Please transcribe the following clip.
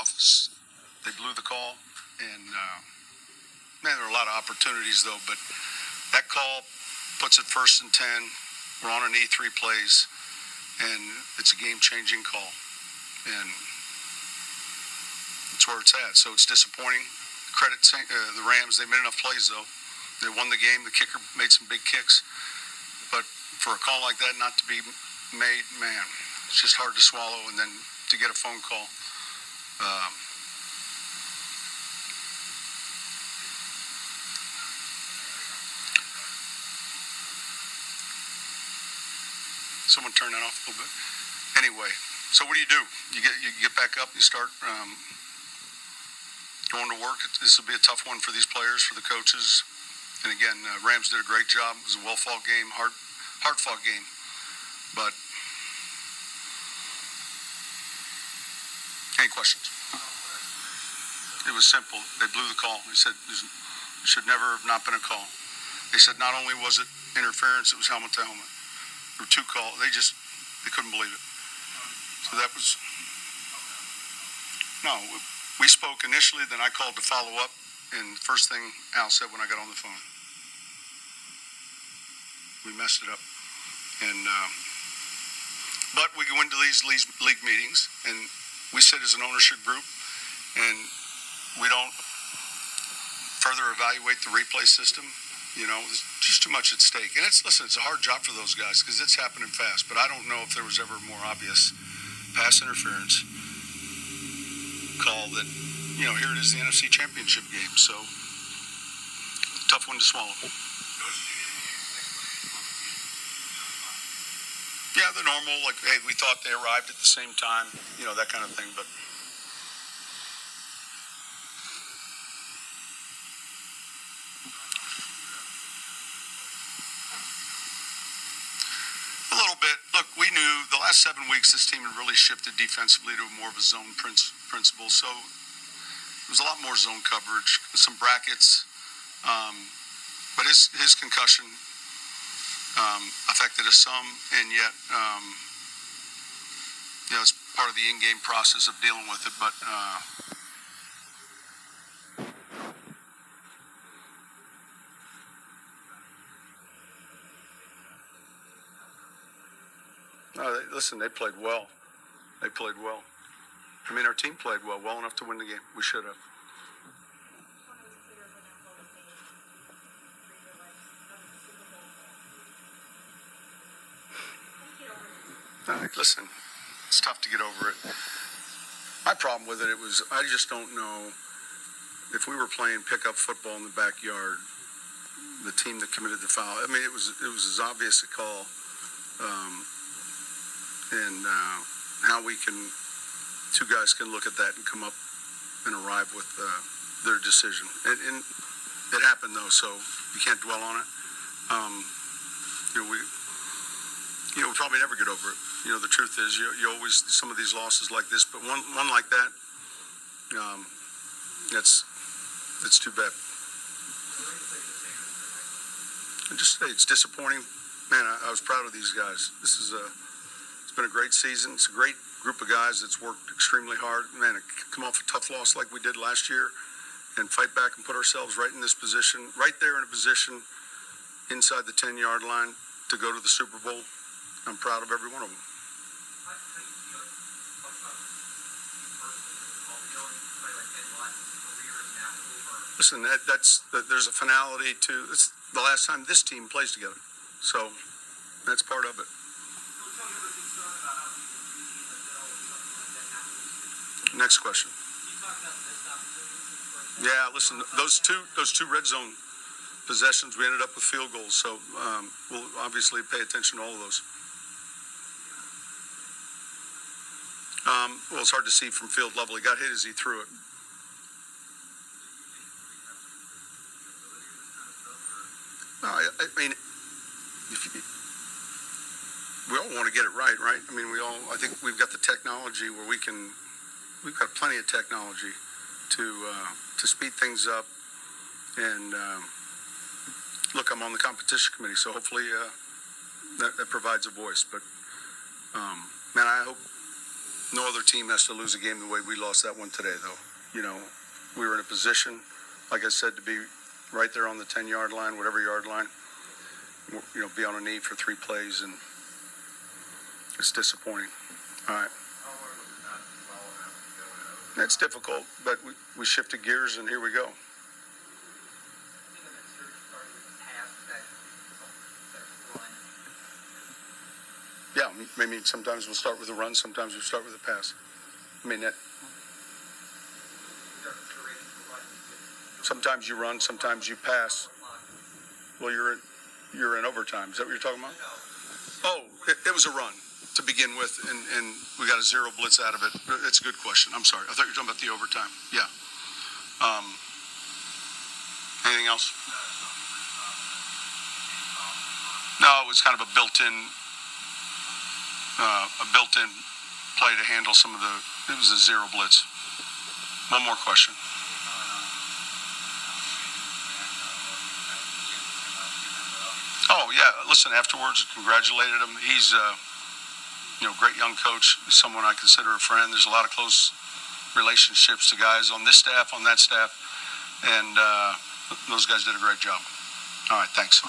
office. They blew the call, and man, there were a lot of opportunities though. But that call puts it 1st and 10. We're on an E3 plays, and it's a game-changing call, and that's where it's at. So it's disappointing. Credit the Rams. They made enough plays though. They won the game. The kicker made some big kicks, but for a call like that not to be made, man, it's just hard to swallow. And then to get a phone call. Someone turn that off a little bit. Anyway, so what do? You get back up. You start going to work. This will be a tough one for these players, for the coaches. And again, Rams did a great job. It was a well-fought game, hard-fought game. But any questions? It was simple. They blew the call. They said it should never have not been a call. They said not only was it interference, it was helmet to helmet. There were 2 calls. They couldn't believe it. So that was no. We spoke initially, then I called to follow up, and first thing Al said when I got on the phone, we messed it up. And but we go into these league meetings, and we sit as an ownership group, and we don't further evaluate the replay system. You know, there's just too much at stake. And it's a hard job for those guys because it's happening fast. But I don't know if there was ever a more obvious pass interference call that, you know, here it is, the NFC Championship game. So, tough one to swallow. Yeah, the normal, like, hey, we thought they arrived at the same time, you know, that kind of thing. But a little bit. Look, we knew the last 7 weeks this team had really shifted defensively to more of a zone principle. So it was a lot more zone coverage, some brackets. But his concussion affected us some, and yet, you know, it's part of the in-game process of dealing with it. But they played well. They played well. I mean, our team played well enough to win the game. We should have. Listen, it's tough to get over it. My problem with it was I just don't know if we were playing pickup football in the backyard, the team that committed the foul. I mean, it was as obvious a call, and how two guys can look at that and come up and arrive with their decision. And it happened though, so you can't dwell on it. We'll probably never get over it. You know, the truth is, you always, some of these losses like this, but one like that, it's too bad. I just say it's disappointing. Man, I was proud of these guys. It's been a great season. It's a great group of guys that's worked extremely hard. Man, to come off a tough loss like we did last year and fight back and put ourselves right in this position, right there in a position inside the 10-yard line to go to the Super Bowl. I'm proud of every one of them. Listen, there's a finality to it's the last time this team plays together, so that's part of it. Next question. Yeah, listen, those two red zone possessions, we ended up with field goals, so we'll obviously pay attention to all of those. Well, it's hard to see from field level. He got hit as he threw it. I mean, we all want to get it right? I mean, I think we've got the technology where we've got plenty of technology to speed things up. And look, I'm on the competition committee, so hopefully that provides a voice. But man, I hope No other team has to lose a game the way we lost that one today, though. You know, we were in a position, like I said, to be right there on the 10-yard line, whatever yard line. You know, be on a knee for 3 plays, and it's disappointing. All right. That's difficult, but we shifted gears, and here we go. Yeah, maybe sometimes we'll start with a run, sometimes we'll start with a pass. I mean, sometimes you run, sometimes you pass. Well, you're in overtime. Is that what you're talking about? Oh, it was a run to begin with, and we got a 0 blitz out of it. That's a good question. I'm sorry. I thought you were talking about the overtime. Yeah. Anything else? No, it was kind of a built-in play to handle some of the. It was a 0 blitz. One more question. Oh yeah, listen. Afterwards, congratulated him. He's great young coach. Someone I consider a friend. There's a lot of close relationships to guys on this staff, on that staff, and those guys did a great job. All right, thanks.